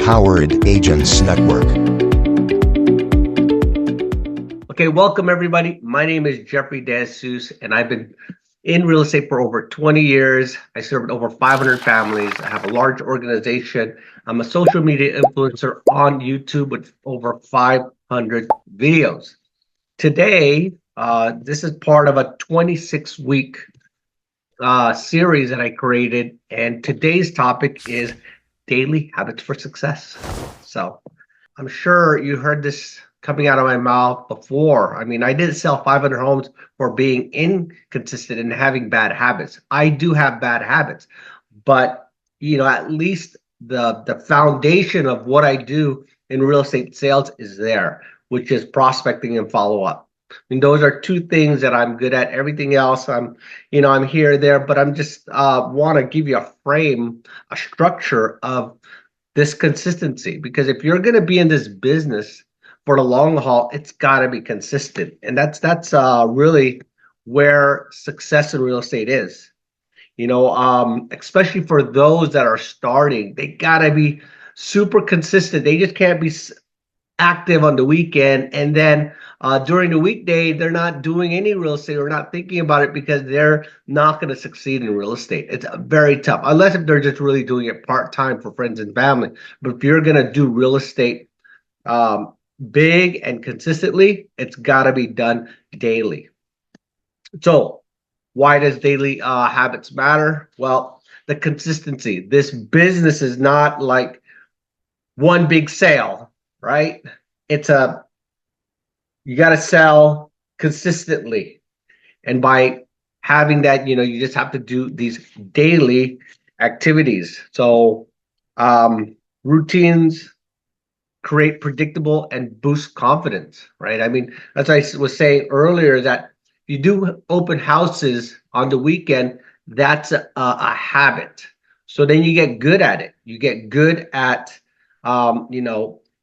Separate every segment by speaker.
Speaker 1: Empowered Agents Network.
Speaker 2: Okay, welcome everybody. My name is Jeffrey DeSuze, and I've been in real estate for over 20 years. I served over 500 families. I have a large organization. I'm a social media influencer on YouTube with over 500 videos. Today, this is part of a 26-week series that I created, and today's topic is daily habits for success. So I'm sure you heard this coming out of my mouth before. I mean, I didn't sell 500 homes for being inconsistent and having bad habits. I do have bad habits, but at least the foundation of what I do in real estate sales is there, which is prospecting and follow up. I mean, those are two things that I'm good at. Everything else, I'm here, there, but I'm just want to give you a frame, a structure of this consistency, because if you're going to be in this business for the long haul, it's got to be consistent, and that's really where success in real estate is. Especially for those that are starting, they got to be super consistent. They just can't be active on the weekend, and then during the weekday they're not doing any real estate or not thinking about it, because they're not going to succeed in real estate. It's very tough, unless if they're just really doing it part-time for friends and family. But if you're going to do real estate big and consistently, it's got to be done daily. So why does daily habits matter? Well, the consistency. This business is not like one big sale, right? You got to sell consistently, and by having that, you just have to do these daily activities. So routines create predictable and boost confidence, right? I mean, as I was saying earlier, that you do open houses on the weekend, that's a habit. So then you get good at it. You get good at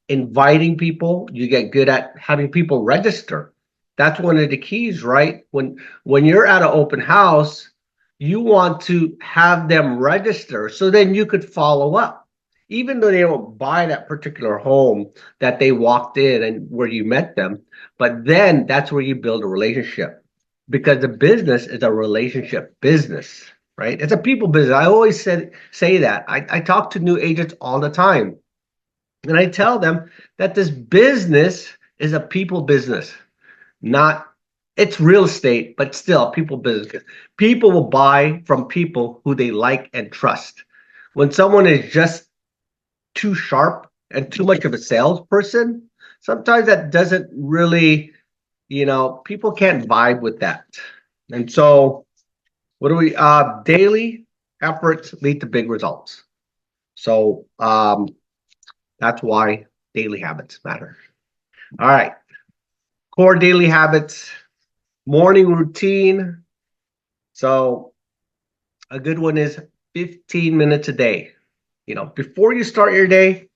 Speaker 2: inviting people. You get good at having people register. That's one of the keys, right? When you're at an open house, you want to have them register, so then you could follow up, even though they don't buy that particular home that they walked in and where you met them. But then that's where you build a relationship, because the business is a relationship business, right? It's a people business. I always say that. I talk to new agents all the time, and I tell them that this business is a people business. It's real estate, but still people business. People will buy from people who they like and trust. When someone is just too sharp and too much of a salesperson, sometimes that doesn't really, people can't vibe with that. And so daily efforts lead to big results. So that's why daily habits matter. All right. Core daily habits, morning routine. So a good one is 15 minutes a day. Before you start your day,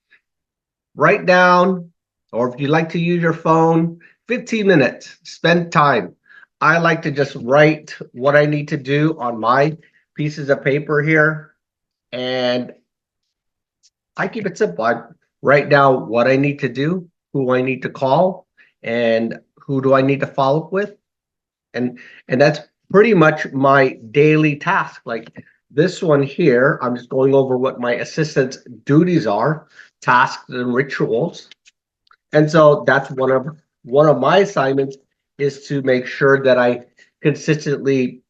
Speaker 2: write down, or if you like to use your phone, 15 minutes, spend time. I like to just write what I need to do on my pieces of paper here, and I keep it simple. I write down what I need to do, who I need to call, and who do I need to follow up with. And that's pretty much my daily task. Like this one here, I'm just going over what my assistant's duties are, tasks and rituals. And so that's one of my assignments, is to make sure that I consistently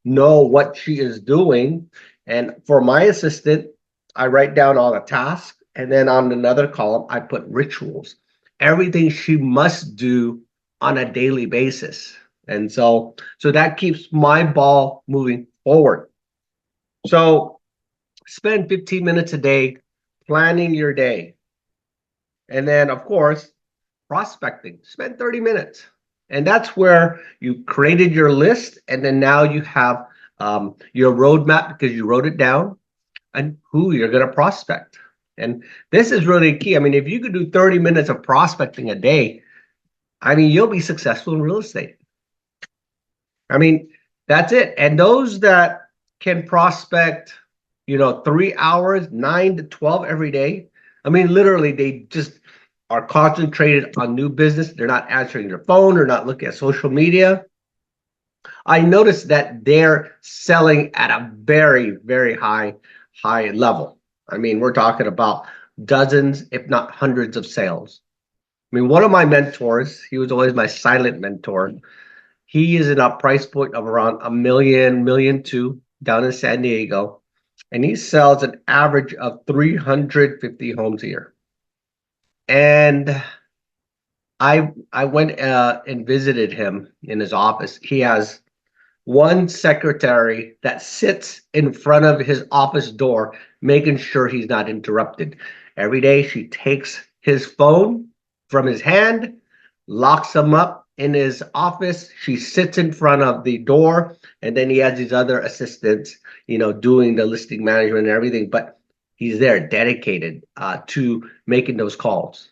Speaker 2: know what she is doing. And for my assistant, I write down all the tasks, and then on another column, I put rituals, everything she must do on a daily basis. And so that keeps my ball moving forward. So spend 15 minutes a day planning your day. And then, of course, prospecting. Spend 30 minutes. And that's where you created your list, and then now you have your roadmap, because you wrote it down, and who you're going to prospect. And this is really key. I mean, if you could do 30 minutes of prospecting a day, I mean, you'll be successful in real estate. I mean, that's it. And those that can prospect, 3 hours, 9 to 12 every day, I mean, literally, they just are concentrated on new business. They're not answering their phone. They're not looking at social media. I noticed that they're selling at a very, very high level. I mean, we're talking about dozens, if not hundreds of sales. I mean, one of my mentors, he was always my silent mentor. He is in a price point of around a million two down in San Diego, and he sells an average of 350 homes a year. And I went and visited him in his office. He has one secretary that sits in front of his office door, making sure he's not interrupted. Every day she takes his phone from his hand, locks him up in his office. She sits in front of the door, and then he has these other assistants, doing the listing management and everything. But he's there dedicated to making those calls.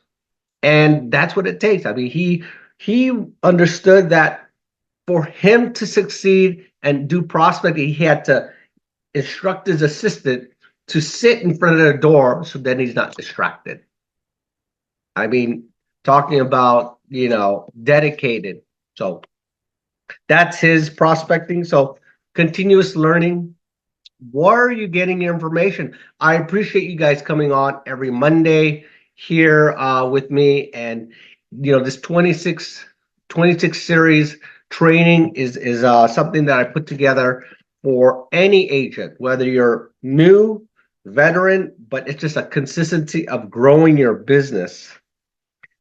Speaker 2: And that's what it takes. I mean, he understood that for him to succeed and do prospecting, he had to instruct his assistant to sit in front of the door so then he's not distracted. I mean, talking about, dedicated. So that's his prospecting. So continuous learning. Where are you getting your information? I appreciate you guys coming on every Monday here with me. And, this 26 series training is something that I put together for any agent, whether you're new, veteran, but it's just a consistency of growing your business.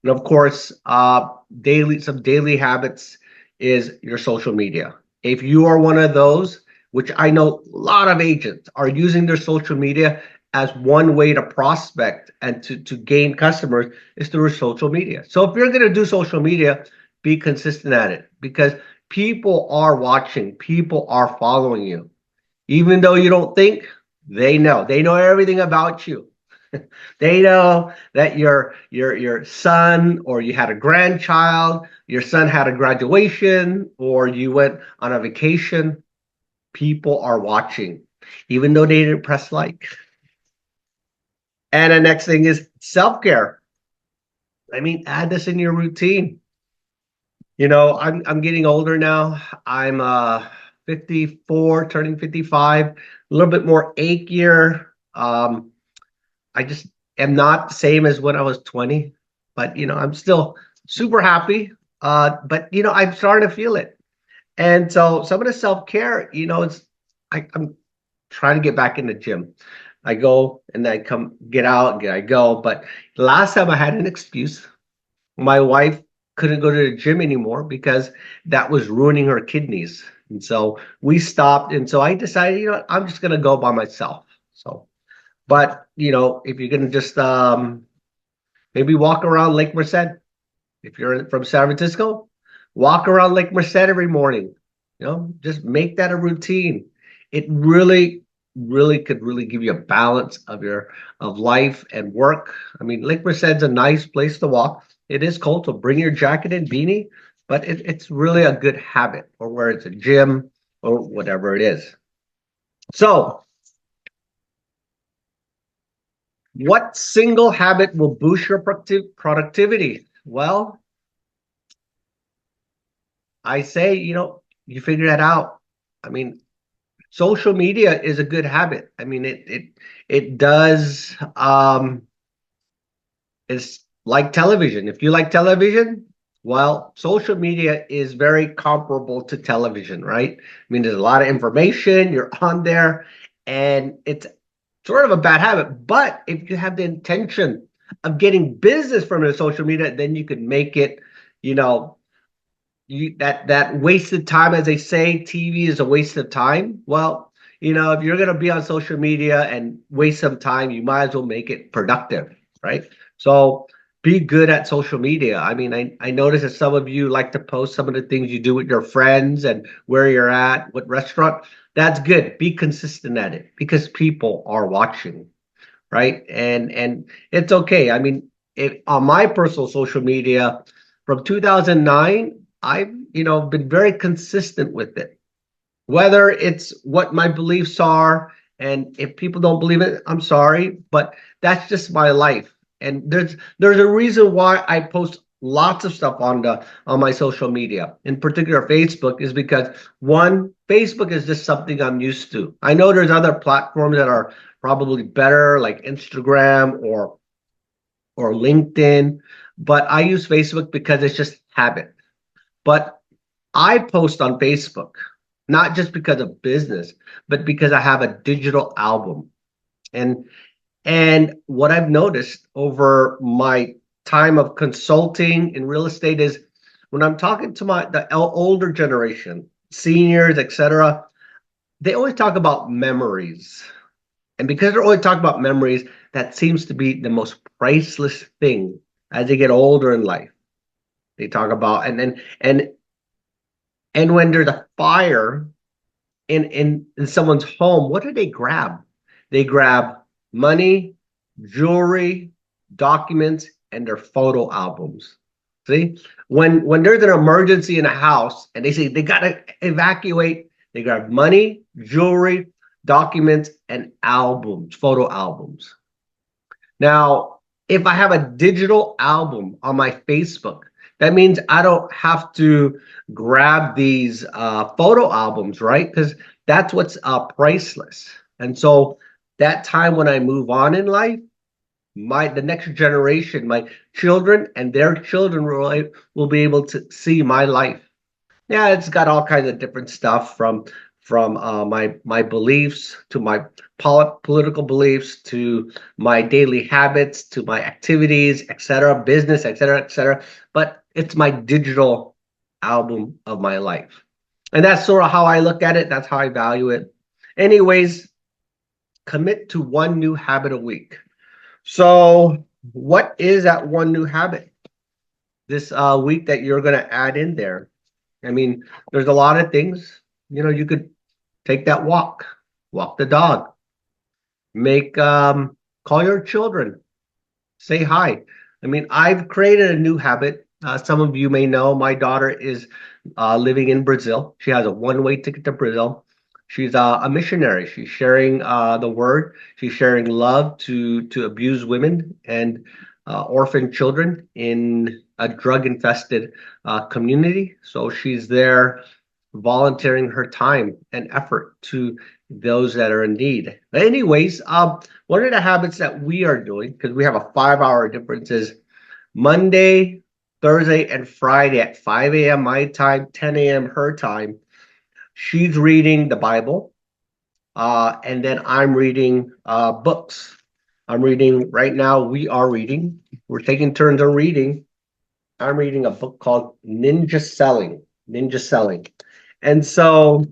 Speaker 2: And of course, some daily habits is your social media. If you are one of those, which I know a lot of agents are using their social media as one way to prospect and to gain customers, is through social media. So if you're going to do social media, be consistent at it, because people are watching, people are following you. Even though you don't think, they know everything about you. They know that your son, or you had a grandchild, your son had a graduation, or you went on a vacation. People are watching, even though they didn't press like. And the next thing is self-care. I mean, add this in your routine. I'm getting older now. I'm 54, turning 55, a little bit more achier. I just am not the same as when I was 20, but I'm still super happy. But I'm starting to feel it. And so some of the self-care, I'm trying to get back in the gym. I go and I get out, I go. But last time I had an excuse. My wife couldn't go to the gym anymore because that was ruining her kidneys. And so we stopped. And so I decided, I'm just going to go by myself. So, but, if you're going to just maybe walk around Lake Merced, if you're from San Francisco, walk around Lake Merced every morning. Just make that a routine. It really could really give you a balance of life and work. I mean, Lake Merced's a nice place to walk. It is cold, so bring your jacket and beanie, but it's really a good habit, or where it's a gym or whatever it is. So, what single habit will boost your productivity? Well, I say, you figure that out. I mean, social media is a good habit. I mean, it does. It's like television. If you like television, well, social media is very comparable to television, right? I mean, there's a lot of information. You're on there, and it's sort of a bad habit. But if you have the intention of getting business from the social media, then you can make it, that wasted time, as they say, TV is a waste of time. Well, if you're going to be on social media and waste some time, you might as well make it productive, right? So be good at social media. I mean, I notice that some of you like to post some of the things you do with your friends and where you're at, what restaurant. That's good. Be consistent at it, because people are watching, right? And it's okay. I mean, on my personal social media from 2009, I've been very consistent with it, whether it's what my beliefs are, and if people don't believe it, I'm sorry, but that's just my life. And there's a reason why I post lots of stuff on my social media, in particular Facebook, is because one, Facebook is just something I'm used to. I know there's other platforms that are probably better, like Instagram or LinkedIn, but I use Facebook because it's just habit. But I post on Facebook not just because of business, but because I have a digital album. And what I've noticed over my time of consulting in real estate is when I'm talking to the older generation, seniors, etc., they always talk about memories. And because they're always talking about memories, that seems to be the most priceless thing as they get older in life. They talk about and when there's a fire in someone's home, what do they grab? They grab money, jewelry, documents, and their photo albums. See, when there's an emergency in a house and they say they gotta evacuate, they grab money, jewelry, documents, and albums, photo albums. Now, if I have a digital album on my Facebook, that means I don't have to grab these photo albums, right? Because that's what's priceless. And so that time when I move on in life, the next generation, my children and their children will be able to see my life. Yeah, it's got all kinds of different stuff from my beliefs to my political beliefs to my daily habits to my activities, etc., business, etc., etc. But it's my digital album of my life, and that's sort of how I look at it. That's how I value it. Anyways, commit to one new habit a week. So, what is that one new habit this week that you're going to add in there? I mean, there's a lot of things. You could take that walk the dog, make call your children, say hi. I mean, I've created a new habit. Some of you may know my daughter is living in Brazil. She has a one-way ticket to Brazil. She's a missionary. She's sharing the word. She's sharing love to abused women and orphan children in a drug-infested community. So she's there volunteering her time and effort to those that are in need. But anyways, one of the habits that we are doing, because we have a 5-hour difference, is Monday, Thursday, and Friday at 5 a.m. my time, 10 a.m. her time. She's reading the Bible, and then I'm reading books. I'm reading right now. We're taking turns on reading. I'm reading a book called Ninja Selling. And so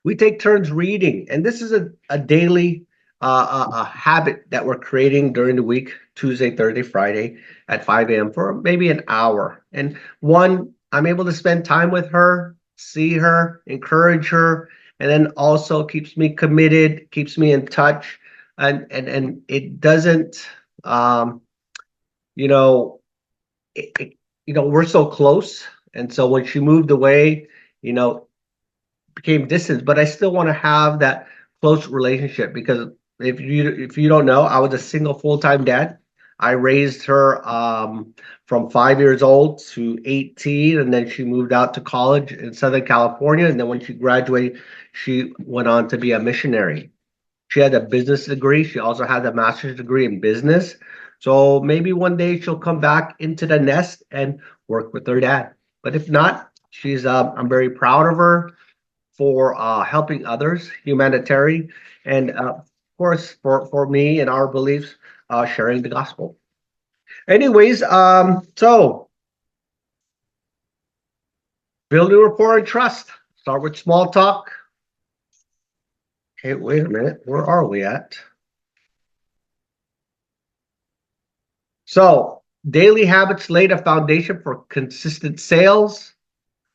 Speaker 2: we take turns reading, and this is a daily a habit that we're creating during the week, Tuesday, Thursday, Friday at 5 a.m. for maybe an hour. And one, I'm able to spend time with her, see her, encourage her, and then also keeps me committed, keeps me in touch, and it doesn't, you know, we're so close, and so when she moved away, you know, became distant, but I still want to have that close relationship because if you don't know, I was a single full-time dad. I raised her from 5 years old to 18, and then she moved out to college in Southern California. And then when she graduated, she went on to be a missionary. She had a business degree. She also had a master's degree in business. So maybe one day she'll come back into the nest and work with her dad. But if not, I'm very proud of her for helping others, humanitarian, and of course for me and our beliefs, sharing the gospel. Anyways, so building rapport and trust. Start with small talk. Okay, wait a minute. Where are we at? So daily habits lay the foundation for consistent sales.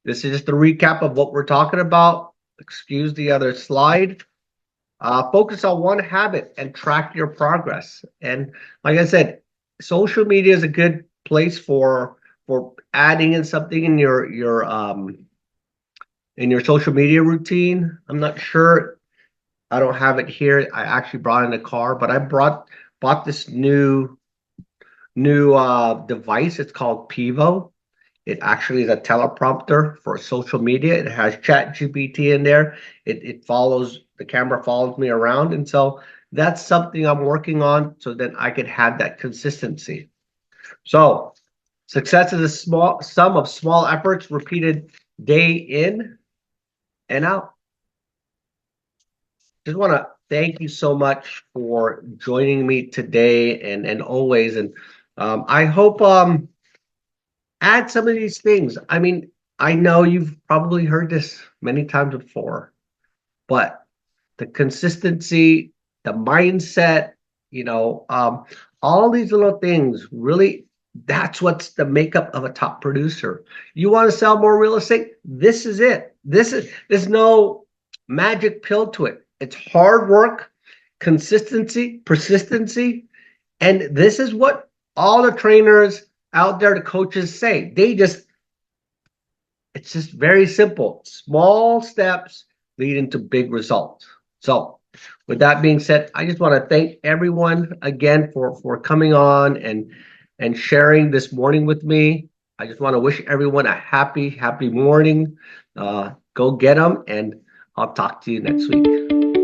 Speaker 2: This is just a recap of what we're talking about. Excuse the other slide. Focus on one habit and track your progress. And like I said, social media is a good place for adding in something in your social media routine. I'm not sure. I don't have it here. I actually brought in a car, but I bought this new new device. It's called Pivo. It actually is a teleprompter for social media. It has Chat GPT in there. It follows, the camera follows me around. And so that's something I'm working on so that I could have that consistency. So success is a small sum of small efforts repeated day in and out. Just want to thank you so much for joining me today and always. And I hope add some of these things. I mean, I know you've probably heard this many times before, but the consistency, the mindset, all these little things really, that's what's the makeup of a top producer. You want to sell more real estate? This is it. There's no magic pill to it. It's hard work, consistency, persistency, and this is what all the trainers out there, the coaches say. It's just very simple. Small steps lead into big results. So with that being said, I just want to thank everyone again for coming on and sharing this morning with me. I just want to wish everyone a happy morning. Go get them, and I'll talk to you next week.